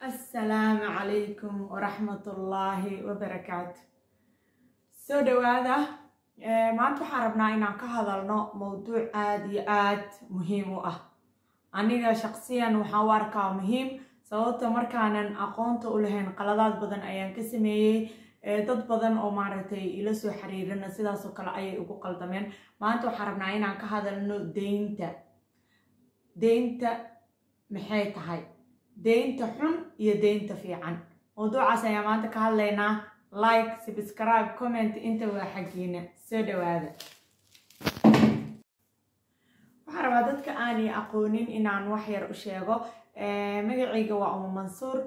السلام عليكم ورحمة الله وبركاته. سو دوادا maanta waxaan rabnaa inaan ka hadalno mowduuc aad iyo aad muhiim u ah. Aniga shakhsiyan waxaan u arkaa muhiim sababta markaanan aqoonta u lahayn qaladaad badan ayaan ka sameeyay dad badan oo maaragtay ila soo xiriirina sidaas oo kale ayay ugu qaldameen. Maanta waxaan rabnaa inaan ka hadalno deynta maxay tahay, deynta xun iyo deynta fiican. Mowduucaas ayaan maanta ka hadlaynaa. Like, subscribe, comment inta waa xaqiina. Soo dhawaada. Waxaan rabaa dadka aan aqoonin inaan wax yar u sheego. Magacayga waa Umu Mansuur.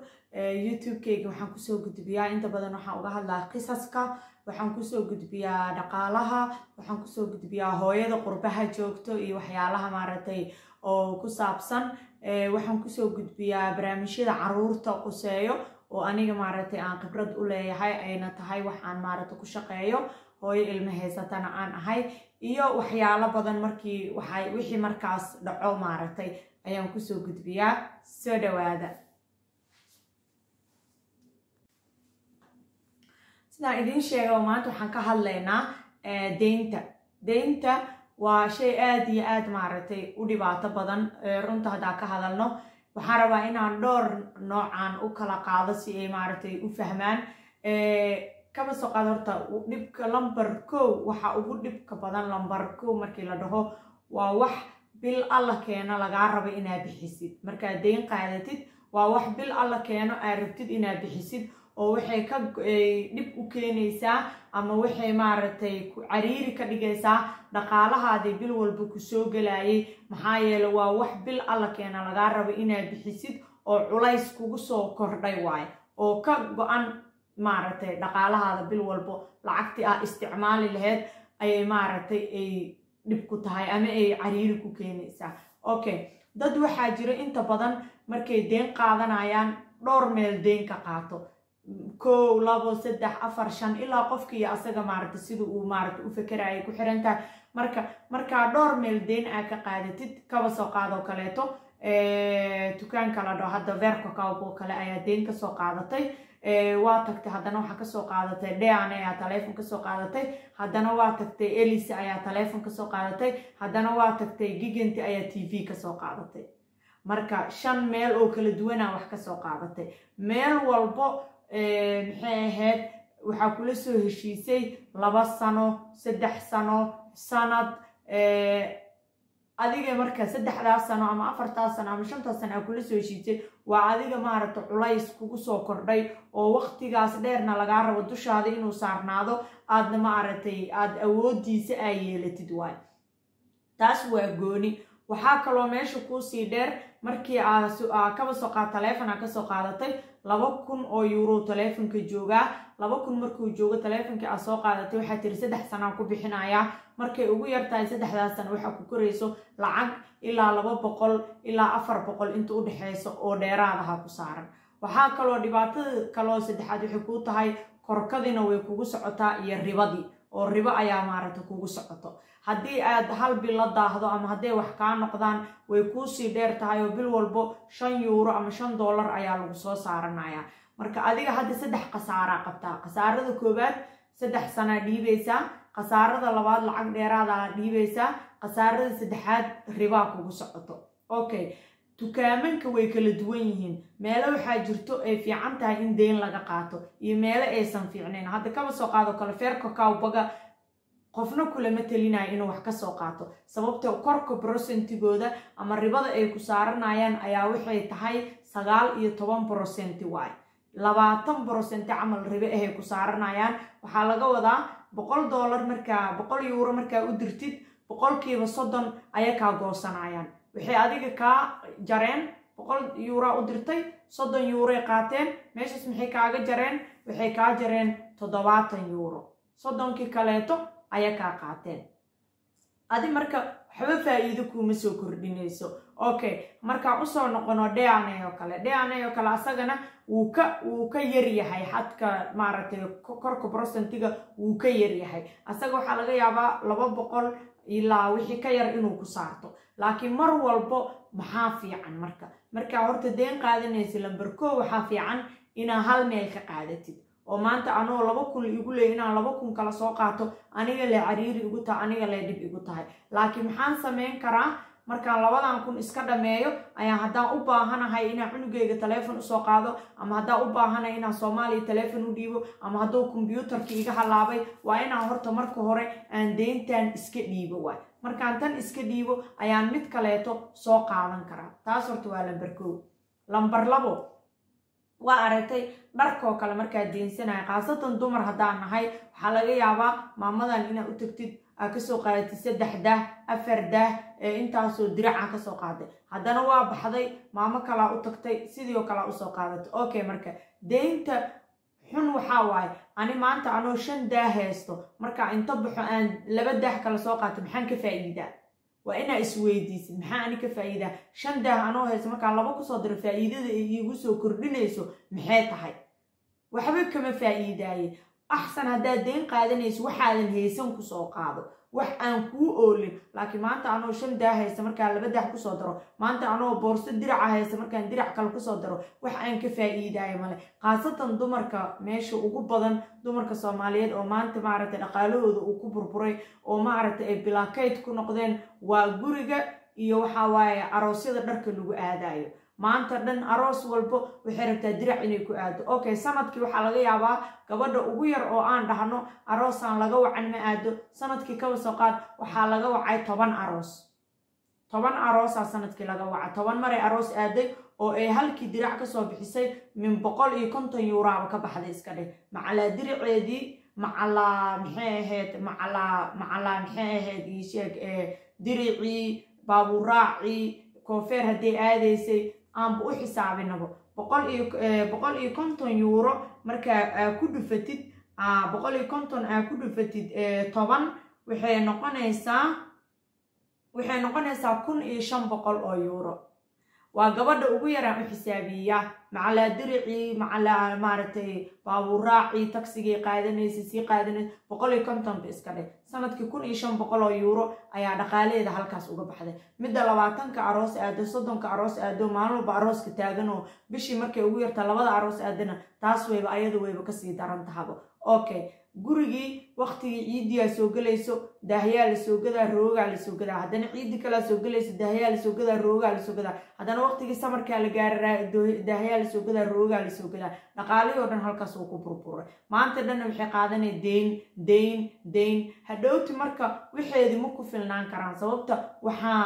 YouTube-kayga waxaan kusoo gudbiyaa inta badan waxaan uga hadlaa qisaska, waxaan kusoo gudbiyaa dhaqaalaha, waxaan kusoo gudbiyaa hooyada qurbaha joogto iyo waxyaalaha maaragtay oo ku saabsan. Waxaan kusoo gudbiyaa barnaamijyada caruurta quseeyo oo aniga maaragtay aan khibrad u leeyahay ayna tahay wax aan maaragtay ku shaqeeyo, hooyo ilmo haysatana aan ahay, iyo waxyaalo badan wixii markaas dhaco maaragtay ayaan kusoo gudbiyaa. Soo dhawaada. sidaan idin sheegay maanta waxaan ka hadlaynaa deynta waa shay aad iyo aad maaragtay u dhibaato badan. Runta haddaan ka hadalno waxaan rabaa inaan dhowr noocaan u kala qaado si ay maaragtay u fahmaan. Kaba soo qaad horta dhibka lambar 1 waxa ugu dhibka badan lambar 1 markii la dhaho waa wax bil alla keeno lagaa rabo inaad bixisid. Markaad deyn qaadatid waa wax bil alla keeno aad rabtid inaad bixisid oo waxay ka dhib u keenaysaa ama waxay maaragtay ku cariiri ka dhigaysaa dhaqaalahaadii bil walba ku soo galayay. maxaa yeelay waa wax bil alla keena lagaa rabo inaad bixisid oo culays kugu soo kordhay waaye oo ka go'an maaragtay dhaqaalahaada bil walba lacagtii aad isticmaali lahayd ayay maaragtay ay dhib ku tahay ama ay cariiri ku keenaysaa. Okay, dad waxaa jira inta badan markay deyn qaadanayaan dhowr meel deyn ka qaato, 1 2 3 4 5 ilaa qofkii asaga maaragtay sida uu maaragtay u fikirayay ku xirantahay. marka dhowr meel deyn aad ka qaadatid, kaba soo qaado kaleeto dukaanka la dhaho hadda Verco oo kale ayaa deyn ka soo qaadatay, waa tagtay haddana waxaa ka soo qaadatay Dean ayaa telefoon ka soo qaadatay, haddana waa tagtay Elise ayaa telefoon ka soo qaadatay, haddana waa tagtay Gigant ayaa TV ka soo qaadatay. marka 5 meel oo kala duwan wax ka soo qaadatay. meel walbo maxay ahayd waxaa kula soo heshiisay 2 sano 3 sano sanad. adiga marka 3 sano ama 4 sano ama 5 sano aad kula soo heshiisay waa adiga maaragtay culays kugu soo kordhay oo waqtigaas dheerna lagaa rabo dushaada inuu saarnaado aadna maaragtay aad awoodiisa ay yeelatid waay. taas waa gooni. waxaa kaloo meesha ku sii dheer markii aad kaba soo qaad telefoon ka soo qaadatay 2,000 oo euro telefoonka joogaa. 2,000 markuu joogo telefoonka aad soo qaadatay waxaa tiri 3 sano ku bixinayaa. markay ugu yartahay 3 sano waxa ku korayso lacag ilaa 200 ilaa 400 inta u dhaxayso oo dheeraadaha ku saaran. waxaa kaloo dhibaatada kaloo saddexaad waxay ku tahay korkadina way kugu socotaa iyo ribadii oo ribo ayaa maaragtay kugu socoto. haddii aad hal bil la daahdo ama hadday wax kaa noqdaan way kuu sii dheer tahay oo bil walbo 5 euro ama $5 ayaa lagu soo saaranayaa. marka adiga hadda 3 khasaara qabtaa. khasaarada koobaad 3 sano dhiibaysaa, khasaarada labaad lacag dheeraada dhiibaysaa, khasaarada saddexaad riba kugu socoto. Okay, dukaamanka way kala duwan yihiin. meelo waxaa jirto ay fiican tahay in deyn laga qaato iyo meelo aysan fiicnayn. hadda kaba soo qaado kale Verco baga qofna kulama talinayo inuu wax ka soo qaato sababtoo korka %gooda ama ribada ay ku saaranayaan ayaa waxay tahay 19% waay. 20% camal ribo ay ku saaranayaan. waxaa laga wadaa $100 markaa €100 markaa u dirtid 30% ayaa ka goosanayaan. waxay adiga ka jareen €100 u dirtay 30 euro qaateen. meeshas maxay kaaga jareen? waxay ka jareen €70. 30kii kaleeto ayaa ka qaateen. adi marka waxba faa'iido kuma soo kordhinayso. Okay, marka u soo noqono Dean oo kale asagana wuu ka yar yahay xadka maaragtay korka %ga wuu ka yar yahay. asaga waxa laga yaabaa 200 ilaa wixii ka yar inuu ku saarto. laakiin mar walbo maxaa fiican markaa horta deen qaadanaysa lambar 1 waxaa fiican inaa hal meel ka qaadatid oo maanta anoo 2,000 igu leeyahay inaan 2,000 kala soo qaato aniga le cariiri igu tahay aniga le dhib igu tahay laakiin maxaan sameyn karaa markaan 2,000 iska dhameeyo ayaan haddaan u baahanahay inaan cunugayga telefoon usoo qaado ama haddaan u baahanahay inaan Soomaaliya telefoon u dhiibo ama hadduu kombiyuutarka iga halaabay waa inaan horta marka hore aan deyntan iska dhiibo waay markaan tan iska dhiibo ayaan mid kaleeto soo qaadan karaa taas horta waa lambar 1 lambar 2 waa aragtay dharkoo kale markaa deensanahay qaasatan dumar haddaan nahay waxaa laga yaabaa maamadan inaad u tagtid aad kasoo qaadatid 3 daah 4 daah intaasoo diraca kasoo qaaday haddana waa baxday maamo kalaa u tagtay sidoo kale usoo qaadatay okay marka deynta xun waxaa waaye ani maanta anoo 5 daah haysto markaa inta baxo aan 2 daah kala soo qaato maxaan ka faa'iidaa waa inaa isweydiisid maxaa ani ka faa'iidaa 5 daah anoo haysto markaa 2 kusoo diro faa'iidada ay iigu soo kordhinayso maxay tahay waxba kama faa'iidaaye axsan haddaad deen qaadanayso waxaadan haysan kusoo qaado wax aan kuu oolin laakiin maanta anoo 5 daah haysta markaan 2 daah kusoo daro maanta anoo boorso diraca haysta markaan dirac kale kusoo daro wax aan ka faa'iidaayo male qaasatan dumarka meesha ugu badan dumarka Soomaaliyeed oo maanta maaragtay dhaqaalahooda uu ku burburay oo maaragtay ay bilaakeyd ku noqdeen waa guriga iyo waxa waaye aroosyada dharka lagu aadayo maanta dhan aroos walbo waxay rabtaa dirac inay ku aado okay sanadkii waxaa laga yaabaa gabadha ugu yar oo aan dhahno aroosaan laga wacan ma aado sanadkii kaba soo qaad waxaa laga wacay 10 aroosaa sanadkii laga waca 10 maray aroos aaday oo ay halkii dirac kasoo bixisay min 150 yuuraaba ka baxday iska dhig macalaa diraceedii macalaa maxay ahayd ii sheeg diricii baabuuraacii koofeer haddii aadaysay aanba u xisaabinabo 150 euro markaa ku dhufatid 150 ku dhufatid 10 waxay noqonaysaa 1,500 oo euro waa gabadha ugu yaraan u xisaabiya macalaa diricii macalaa maaragtay baabuuraacii taxigii qaadanaysa sii qaadanaysa 150 iska dhig sanadkii 1,500 oo euro ayaa dhaqaaleeda halkaas uga baxday midda 20 aroos aado 30 aroos aado maalin walba arooska taagan oo bishii markay ugu yartaa 2 aroos aadana taas wayba ayadu wayba kasii daran tahabo okay gurigii waqtigii ciidiyaa soo galayso daahyaa la soo gadaa roogaa la soo gadaa haddana ciidi kala soo galayso daahyaa la soo gadaa roogaa la soo gadaa haddana waqtigii samarkaa la gaaray daahyaa la soo gadaa roogaa la soo gadaa dhaqaalihii oo dhan halkaas uu ku burburay maanta dhan waxay qaadanay deyn hadhowti marka waxeedii ma ku filnaan karaan sababta waxaa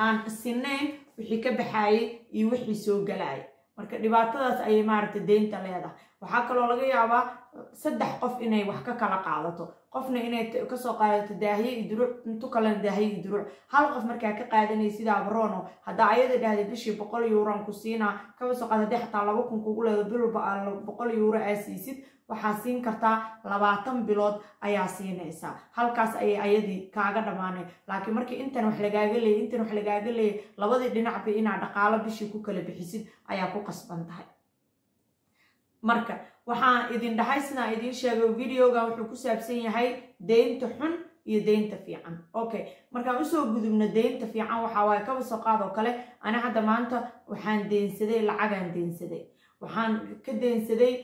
aan sinayn wixii ka baxaayay iyo wixii soo galayay marka dhibaatadaas ayay maaragtay deynta leedahay waxaa kaloo laga yaabaa 3 qof inay wax ka kala qaadato qofna inay ka soo qaadato daahiye iyo duruc intu kale daahiye iyo duruc hal qof markaa ka qaadanay sida abrono hadda ayada dhahday bishii 100 euro ku siinaa ka soo qaadaday xataa 2,000 kugu leedo bilba 100 euro aasiisid waxaa siin kartaa 20 bilood ayaa siinaysaa halkaas ayay ayadii kaaga dhamaanay laakiin markii intan wax lagaaga leeyahay labadii dhinacba inaad dhaqaalo bishii ku kala bixisid ayaa ku qasban tahay marka waxaan idin dhahay sidaan idin sheegay videogan wuxuu ku saabsan yahay deynta xun iyo deynta fiican okay markaan usoo gudubno deynta fiican waxaa waaye kaba soo qaad oo kale ana hadda maanta waxaan deensaday lacagaan deensaday waxaan ka deensaday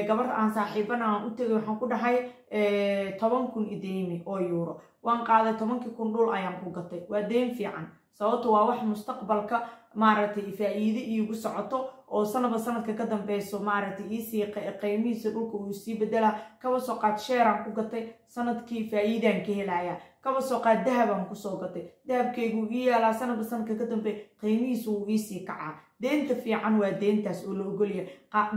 gabar aan saaxiibana aan u tagay waxaan ku dhahay 10,000 ideymi oo euro waan qaaday 10,000 dhul ayaan ku gatay waa deyn fiican sababtoo waa wax mustaqbalka maaragtay faa'iido iigu socoto oo sanadka ka dambeeyo maaragtay ii qiimihiisa dhulka uu sii bedela kaba soo qaad sheeraan ku gatay sanadkii faa'iidaan ka helaya kaba soo qaad dahabaan ku soo gatay dahabkaygu ii yaalaa sanadka ka dambeeyo qiimihiisa uu ii sii kacaa deynta fiican waa deyntaas oo la ogolyahay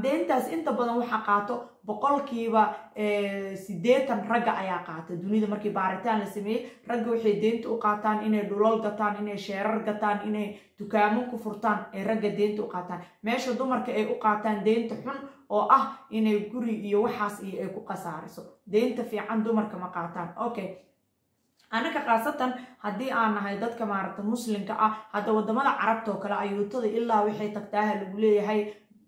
deyntaas inta badan waxa qaato 80% ragga ayaa qaata dunida markii baaritaan la sameeyay ragga waxay deynta u qaataan inay dhulal gataan inay sheerar gataan inay dukaamo ku furtaan ee ragga deynta u qaataan meesha dumarka ay u qaataan deynta xun oo ah inay guri iyo waxaas iyo ay ku qasaariso deynta fiican dumarka ma qaataan okay anaka qaasatan haddii aan nahay dadka maaragta muslimka ah hadda wadamada carabta oo kale ayuutada ilaa waxay tagtaaha lagu leeyahay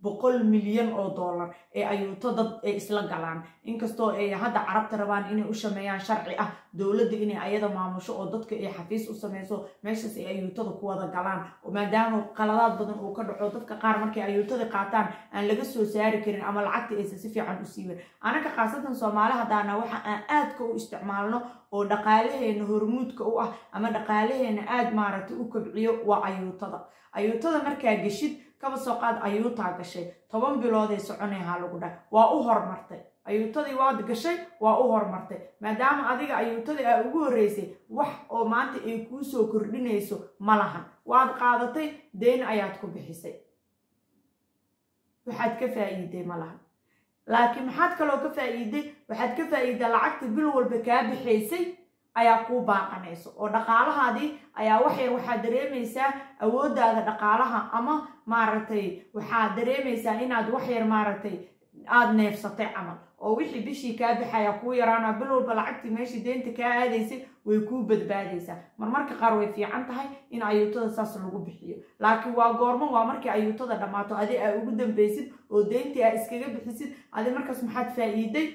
100 milyan oo dollar ee ayuuto dad ay isla galaan inkastoo ay hadda carabta rabaan inay u sameeyaan sharci ah dowladda inay ayada maamusho oo dadka ay xafiis u sameyso meeshaas ay ayuutada ku wada galaan maadaama qaladaad badan uu ka dhaco dadka qaar markay ayuutada qaataan aan laga soo saari karin ama lacagta aysan si fiican u siiban anaga khaasatan Soomaali hadaana waxa aan aadka u isticmaalno oo dhaqaalaheena hormuudka u ah ama dhaqaalaheena aad maaragtay u kobciyo waa ayuutada markaa gashid kaba soo qaad ayuutaa gashay 10 bilood ay soconayhaa lagu dhahay waa u hormartay ayuutadii waad gashay waa u hormartay maadaama adiga ayuutadii ay ugu horeysay wax oo maanta ay kuu soo kordhinayso ma lahan waad qaadatay deyn ayaad ku bixisay waxaad ka faa'iiday ma lahan laakiin maxaad kaloo ka faa'iiday waxaad ka faa'iiday lacagta bil walba kaa bixaysay ayaa ku baaqanayso oo dhaqaalahaadii ayaa waxaad dareemaysaa awoodaada dhaqaalaha ama maaragtay waxaad dareemaysaa inaad wax yar maaragtay aad neefsatay camal oo wixii bishii kaa bixaya kuu yaraana bil walba lacagtii meeshii deynta kaa aadaysay way kuu badbaadaysaa marmarka qaar way fiican tahay in ayuutada saas lagu bixiyo laakiin waa goormo waa markii ayuutada dhammaato adi aa ugu dambaysid oo deyntii aa iskaga bixisid adi markaas maxaad faa'iiday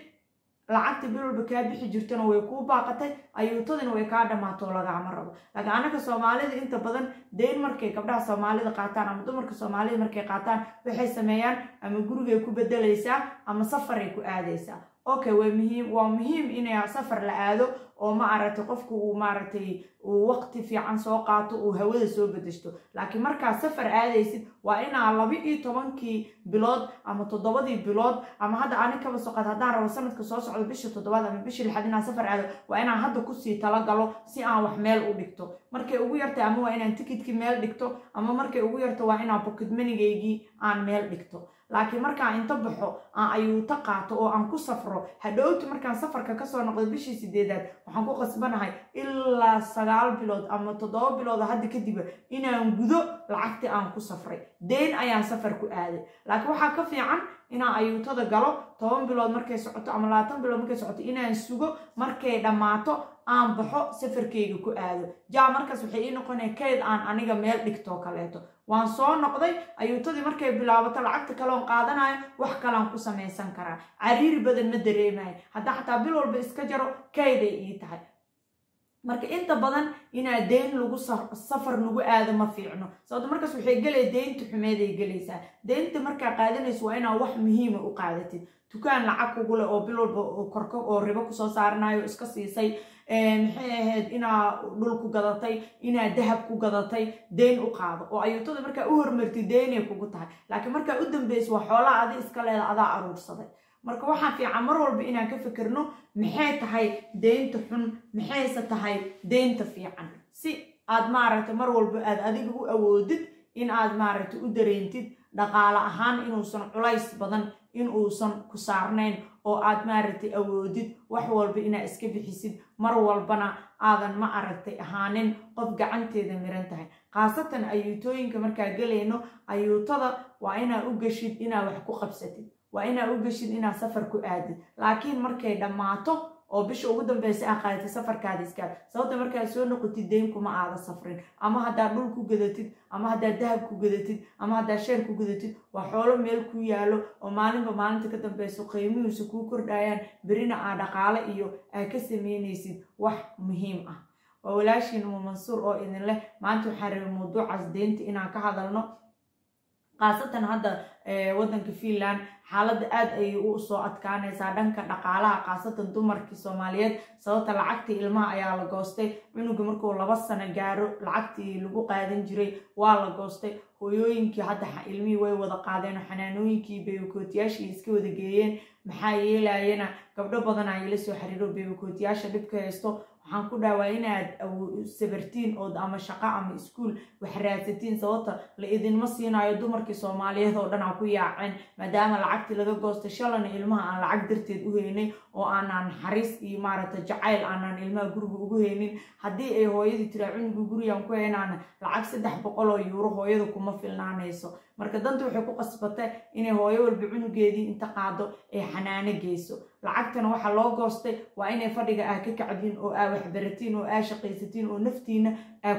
lacagta bil walba kaa bixi jirtana way kuu baaqatay ayuutadina way kaa dhammaato lagama rabo laakiin anaga Soomaalida inta badan deyn markay gabdhaha Soomaalida qaataan ama dumarka Soomaalida markay qaataan waxay sameeyaan ama gurigay ku bedelaysaa ama safar ay ku aadaysaa okay waa muhiim inay safar la aado oo ma aragtay qofku uu maaragtay uu waqti fiican soo qaato uu hawada soo bedeshto laakiin marka safar aadaysid waa inaa 12 bilood ama 7 bilood ama hadda aan ka soo qaad hadaan rabo sanadka soo socdo bisha 7 ama bisha 6 inaan safar aado waa inaan hadda ku sii tala galo si aan wax meel u dhigto markay ugu yartay ama waa inaan tikidki meel dhigto ama markay ugu yartay waa inaan pocket money-gaygi aan meel dhigto laakiin markaan inta baxo aan ayuuta qaato oo aan ku safro hadhowti markaan safarka ka soo noqdo bishii 8aad waxaan ku qasbanahay ilaa 9 bilood ama 7 bilood hadda kadib inaan gudo lacagtii aan ku safray deyn ayaan safar ku aaday laakiin waxa ka fiican inaan ayuutada galo 10 bilood markay socoto ama 20 bilood markay socoto inaan sugo markay dhamaato aan baxo safarkayga ku aado markaas waxay ii noqonay kayd aan aniga meel dhigto kaleeto waan soo noqday ayuutadii markay bilaabato lacagta kale oo qaadanayo wax kale aan ku sameeysan karaa cariiri badan ma dareemayo hadda xataa bil walba iska jaro kayd ay ii tahay marka inta badan ina deyn lagu safar lagu aado ma fiicno sababta markaas waxay galay deynta xumeeday galaysaa deynta marka qaadanayso waa inaa wax muhiim ah u qaadatid dukaan lacag kugu leh oo bil walba korka oo ribo ku soo saaranayo iska siisay maxay ahayd inaa dhul ku gadatay inaa dahab ku gadatay deyn u qaado oo ayuutada marka u hormartay deyn ay kugu tahay laakiin marka u dambeysay waa xoolaha adi iska leedahay adaa aruursaday marka waxaan fiican mar walba inaan ka fikirno maxay tahay deynta xun maxayse tahay deynta fiican si aad maaragtay mar walba aad adiga u awoodid in aad maaragtay u dareentid dhaqaale ahaan inuusan culays badan in uusan ku saarnayn oo aad maaragtay awoodid wax walba inaad iska bixisid mar walbana aadan ma aragtay ahaanin qof gacanteeda miran tahay khaasatan ayuutooyinka markaa galayno ayuutada waa inaad u gashid inaad wax ku qabsatid waa inaad u gashid inaad safar ku aadid laakiin markay dhammaato oo bisha ugu dambeysay aan qaadatay safarkaada iskaad sababta markaad soo noqotid deyn kuma aada safrin ama haddaad dhul ku gadatid ama haddaad dahab ku gadatid ama haddaad sheer ku gadatid waa xoolo meel ku yaalo oo maalinba maalinta ka dambeyso qiimihiisa kuu kordhayaan berina aad dhaqaale iyo aad ka sameynaysid wax muhiim ah waa walaashiin Mansuur oo idin leh maanta waxaan rabay mawduucaas deynta inaan ka hadalno khaasatan hadda waddanka Finland xaaladda aad ay u soo adkaanaysaa dhanka dhaqaalaha khaasatan dumarkii Soomaaliyeed sababta lacagtii ilmaha ayaa la goostay cunuga markuu 2 sano gaaro lacagtii lagu qaadan jiray waa la goostay hooyooyinkii hadda ilmihii way wada qaadeen xanaanooyinkii beebakootiyaashii iska wada geeyeen maxaa yeelayana gabdho badan ay la soo xiriiro beebakootiyaasha dhibka haysto waxaan ku dhaawaa inaad sabartiin oo ama shaqo ama iskuul wax raadsatiin sababta la idinma siinayo dumarkii Soomaaliyeed oo dhan aan ku yaaceen maadaama lacagtii laga goostay shalana ilmaha aan lacag darteed u heynay oo aanan xariis iyo maaragtay jacayl aanan ilmaha guriga ugu heynin haddii ay hooyadii tiraa cunuga gurigan ku heynaan lacag 300 euro hooyada kuma filnaanayso marka danta waxay ku qasbatay inay hooyo walba cunugeedii inta qaado ay xanaano geyso lacagtana waxa loo goostay waa inay fadhiga ka kacdiin oo waxbaratiin oo shaqaysatiin oo naftiina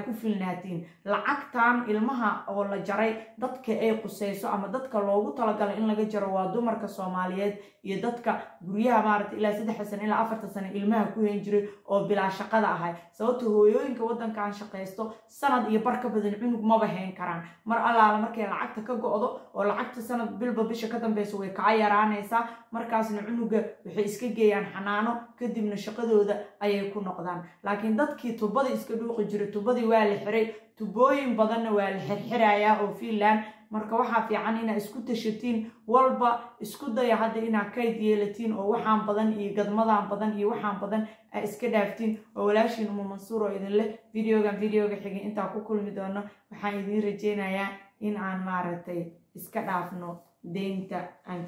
ku filnaatiin lacagtan ilmaha oo la jaray dadka ay qusayso ama dadka loogu talagalay in laga jaro waa dumarka Soomaaliyeed iyo dadka guryaha maaragtay ilaa 3 sano ilaa 4 sano ilmaha ku heen jiray oo bilaa shaqada ahay sababtoo hooyooyinka wadankan shaqaysto sanad iyo bar ka badan cunug ma baheen karaan mar allaala markay lacagta ka go'do oo lacagta sanad bilba bisha ka dambayso way ka yaraanaysaa markaasna cunuga waxay iska geeyaan xanaano kadibna shaqadooda ayay ku noqdaan laakiin dadkii tubada iska dhuuqi jiray tubadii waa la xiray tubooyin badanna waa la xirxirayaa oo Finland marka waxa fiican ina isku tashatiin walba isku daya hadda ina kayd yeelatiin oo waxaan badan iyo gadmadaan badan iyo waxaan badan iska dhaaftiin oo walaashiin Mansuur oo idin leh videoga xigay inta ku kulmi doono waxaan idin rajeynayaa in aan maaragtay iska dhaafno deynta aan